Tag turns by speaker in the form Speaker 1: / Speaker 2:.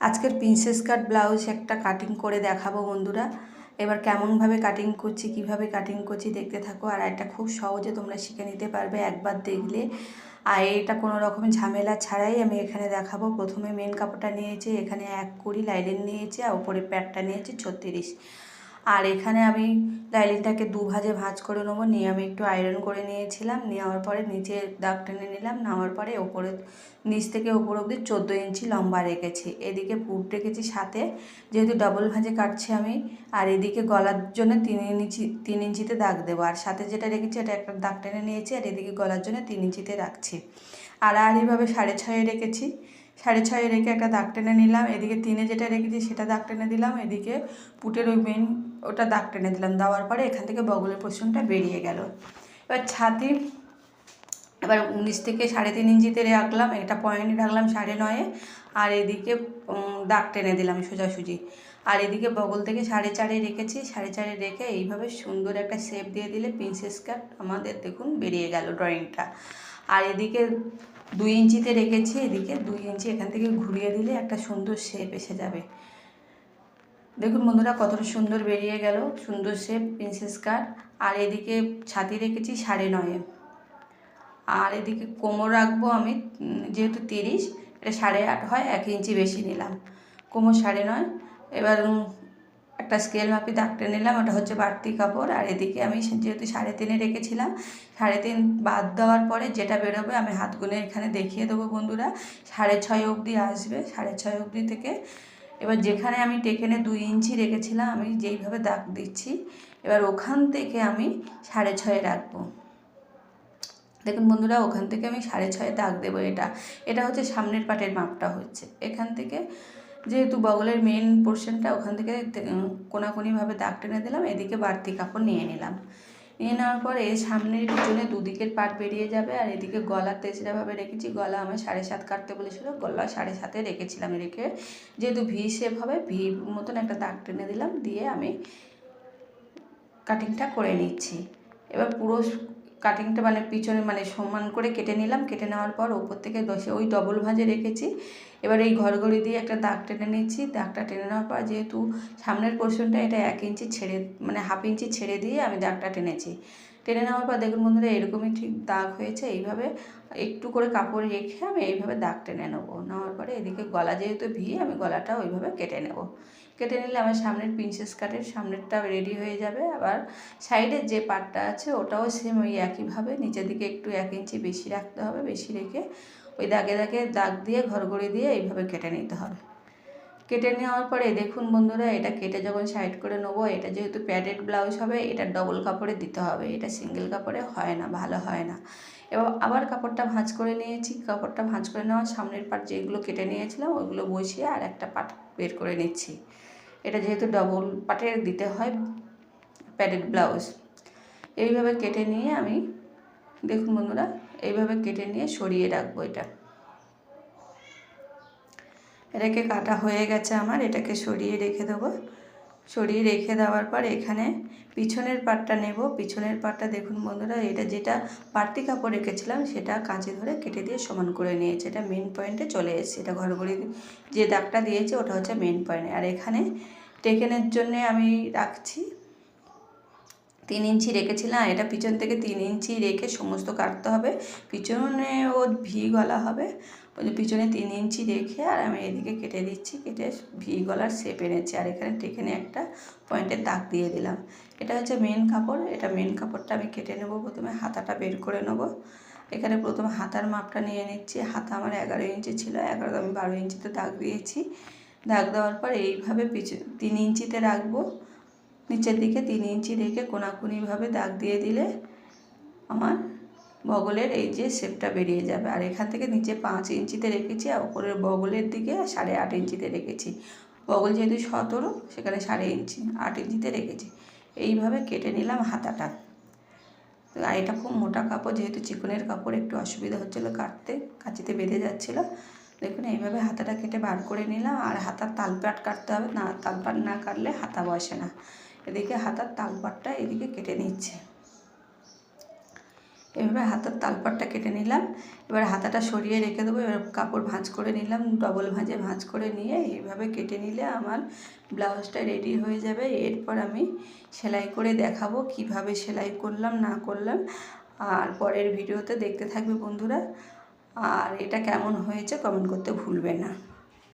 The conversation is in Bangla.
Speaker 1: আজকের প্রিন্সেস কাট ব্লাউজ একটা কাটিং করে দেখাবো বন্ধুরা। এবার কেমনভাবে কাটিং করছি, কিভাবে কাটিং করছি দেখতে থাকো। আর এটা খুব সহজে তোমরা শিখে নিতে পারবে একবার দেখলে। আর এটা কোনো রকম ঝামেলা ছাড়াই আমি এখানে দেখাবো। প্রথমে মেন কাপড়টা নিয়েছি, এখানে 1 কুড়ি লাইলিন নিয়েছি, আর ওপরে প্যাডটা নিয়েছি 36। আর এখানে আমি লাইলিনটাকে দুভাজে ভাঁজ করে নেবো। নিয়ে আমি একটু আয়রন করে নিয়েছিলাম, নেওয়ার পরে নিচে দাগ টেনে নিলাম, নেওয়ার পরে ওপরে নিচ থেকে ওপর অবধি 14 ইঞ্চি লম্বা রেখেছি। এদিকে পুট রেখেছি সাথে, যেহেতু ডবল ভাঁজে কাটছি আমি। আর এদিকে গলার জন্য 3 ইঞ্চিতে দাগ দেবো। আর সাথে যেটা রেখেছি এটা একটা দাগ টেনে নিয়েছি, আর এদিকে গলার জন্য 3 ইঞ্চিতে রাখছি। আর এইভাবে 6.5 রেখেছি। 6.5 রেখে একটা দাগ টেনে নিলাম। এদিকে 3-এ যেটা রেখেছি সেটা দাগ টেনে দিলাম। এদিকে পুটের ওই মেন ওটা দাগ টেনে দিলাম। দেওয়ার পরে এখান থেকে বগলের পোর্শনটা বেরিয়ে গেল। এবার ছাতি এবার 19 থেকে 3.5 ইঞ্চিতে রাখলাম, এটা পয়েন্ট রাখলাম 9.5-এ। আর এদিকে দাগ টেনে দিলাম সোজাসুজি। আর এদিকে বগল থেকে 4.5-এ রেখেছি। 4.5-এ রেখে এইভাবে সুন্দর একটা শেপ দিয়ে দিলে প্রিন্সেস কাট আমাদের দেখুন বেরিয়ে গেল ড্রয়িংটা। আর এদিকে 2 ইঞ্চিতে রেখেছি, এদিকে 2 ইঞ্চি এখান থেকে ঘুরিয়ে দিলে একটা সুন্দর শেপ এসে যাবে। দেখুন বন্ধুরা কতটা সুন্দর বেরিয়ে গেল, সুন্দর শেপ প্রিন্সেস কাট। আর এদিকে ছাতি রেখেছি 9.5-এ। আর এদিকে কোমর রাখবো আমি, যেহেতু 30, এটা 8.5 হয়, 1 ইঞ্চি বেশি নিলাম। কোমর 9.5। এবার একটা স্কেল মাপি দাগ টেনে নিলাম, ওটা হচ্ছে বাড়তি কাপড়। আর এদিকে আমি যেহেতু 3.5-এ রেখেছিলাম, 3.5 বাদ দেওয়ার পরে যেটা বেরোবে আমি হাত গুনে এখানে দেখিয়ে দেবো বন্ধুরা। 6.5 অবধি আসবে। 6.5 অবধি থেকে এবার যেখানে আমি টেকেনে 2 ইঞ্চি রেখেছিলাম, আমি যেইভাবে দাগ দিচ্ছি, এবার ওখান থেকে আমি 6.5 রাখবো। দেখুন বন্ধুরা, ওখান থেকে আমি 6.5 দাগ দেবো। এটা হচ্ছে সামনের পাটের মাপটা হচ্ছে এখান থেকে, যেহেতু বগলের মেন পোর্শনটা, ওখান থেকে কোনাকুনিভাবে দাগ টেনে দিলাম। এদিকে বাড়তি কাপড় নিয়ে নিলাম। নিয়ে নেওয়ার পরে সামনের পিছনে দুদিকের পাট বেরিয়ে যাবে। আর এদিকে গলা তেজরাভাবে রেখেছি। গলা আমার 7.5 কাটতে বলেছিল, গলা 7.5-এ রেখেছিলাম। রেখে যেহেতু ভি শেপ হবে, ভি মতন একটা দাগ টেনে দিলাম, দিয়ে আমি কাটিংটা করে নিচ্ছি। এবার পুরো কাটিংটা পিছনে সমান করে কেটে নিলাম। কেটে নেওয়ার পর ওপর থেকে ওই ডবল ভাঁজে রেখেছি। এবার এই ঘরঘড়ি দিয়ে একটা দাগ টেনে নিচ্ছি। দাগটা টেনে নেওয়ার পর যেহেতু সামনের পোর্শনটা এটা 1 ইঞ্চি ছেড়ে, 1/2 ইঞ্চি ছেড়ে দিয়ে আমি দাগটা টেনেছি। টেনে নেওয়ার পর দেখুন বন্ধুরা এরকমই ঠিক দাগ হয়েছে। এইভাবে একটু করে কাপড় রেখে আমি এইভাবে দাগ টেনে নেবো। নেওয়ার পরে এদিকে গলা যেহেতু ভি, আমি গলাটা ওইভাবে কেটে নেব। কেটে নিলে আমার সামনের প্রিন্সেস কাটের সামনেরটা রেডি হয়ে যাবে। আবার সাইডের যে পার্টটা আছে ওটাও সেম ওই একইভাবে নিচের দিকে একটু 1 ইঞ্চি বেশি রাখতে হবে। বেশি রেখে ওই দাগে দাগে দাগ দিয়ে ঘরঘড়ি দিয়ে এইভাবে কেটে নিতে হবে। কেটে নেওয়ার পরে দেখুন বন্ধুরা, এটা কেটে যখন সাইড করে নেবো, এটা যেহেতু প্যাডেড ব্লাউজ হবে, এটা ডবল কাপড়ে দিতে হবে। এটা সিঙ্গেল কাপড়ে হয় না, ভালো হয় না। এবার আবার কাপড়টা ভাঁজ করে নিয়েছি। কাপড়টা ভাঁজ করে নেওয়ার সামনের পার্ট যেগুলো কেটে নিয়েছিলাম ওইগুলো বসিয়ে আর একটা পার্ট বের করে নিচ্ছি। এটা যেহেতু ডবল পার্টে দিতে হয় প্যাডেড ব্লাউজ। এইভাবে কেটে নিয়ে আমি, দেখুন বন্ধুরা, এইভাবে কেটে নিয়ে সরিয়ে রাখবো। এটাকে কাটা হয়ে গেছে আমার, এটাকে সরিয়ে রেখে দেবো। সরিয়ে রেখে দেওয়ার পর এখানে পিছনের পাটটা নেব। পিছনের পাটটা দেখুন বন্ধুরা, এটা যেটা বাড়তি কাপড় রেখেছিলাম সেটা কাঁচি ধরে কেটে দিয়ে সমান করে নিয়েছে। এটা মেন পয়েন্টে চলে এসেছে। এটা ঘরঘড়ি যে দাগটা দিয়েছে ওটা হচ্ছে মেন পয়েন্ট। আর এখানে টেকেনের জন্যে আমি রাখছি 3 ইঞ্চি রেখেছিলাম। এটা পিছন থেকে 3 ইঞ্চি রেখে সমস্ত কাটতে হবে। পিছনে ও ভি গলা হবে, ওই পিছনে 3 ইঞ্চি রেখে আর আমি এদিকে কেটে দিচ্ছি। কেটে ভি গলার শেপ এনেছি। আর এখানে টেকেনে একটা পয়েন্টের দাগ দিয়ে দিলাম। এটা হচ্ছে মেন কাপড়। এটা মেন কাপড়টা আমি কেটে নেব। প্রথমে হাতাটা বের করে নেব। এখানে প্রথমে হাতার মাপটা নিয়ে নিচ্ছি। হাতা আমার 11 ইঞ্চি ছিল, 11 আমি 12 ইঞ্চিতে দাগ দিয়েছি। দাগ দেওয়ার পর এইভাবে 3 ইঞ্চিতে রাখবো। নিচের দিকে 3 ইঞ্চি রেখে কোনাকুনিভাবে দাগ দিয়ে দিলে আমার বগলের এই যে শেপটা বেরিয়ে যাবে। আর এখান থেকে নিচে 5 ইঞ্চিতে রেখেছি, আর ওপরের বগলের দিকে 8.5 ইঞ্চিতে রেখেছি। বগল যেহেতু 17, সেখানে 8 ইঞ্চিতে রেখেছি। এইভাবে কেটে নিলাম হাতাটা। আর এটা খুব মোটা কাপড়, যেহেতু চিকনের কাপড় একটু অসুবিধা হচ্ছিলো কাটতে, কাঁচিতে বেঁধে যাচ্ছিলো। দেখুন এইভাবে হাতাটা কেটে বার করে নিলাম। আর হাতার তালপাট কাটতে হবে, না তালপাট না কাটলে হাতা বসে না। এদিকে হাতার তালপাটটা এদিকে কেটে নিচ্ছে। এভাবে হাতার তালপাটটা কেটে নিলাম। এবার হাতাটা সরিয়ে রেখে দেবো। এবার কাপড় ভাঁজ করে নিলাম, ডবল ভাঁজে ভাঁজ করে নিয়ে এইভাবে কেটে নিলে আমার ব্লাউজটা রেডি হয়ে যাবে। এরপর আমি সেলাই করে দেখাবো কিভাবে সেলাই করলাম না করলাম, আর পরের ভিডিওতে দেখতে থাকবে বন্ধুরা। আর এটা কেমন হয়েছে কমেন্ট করতে ভুলবে না।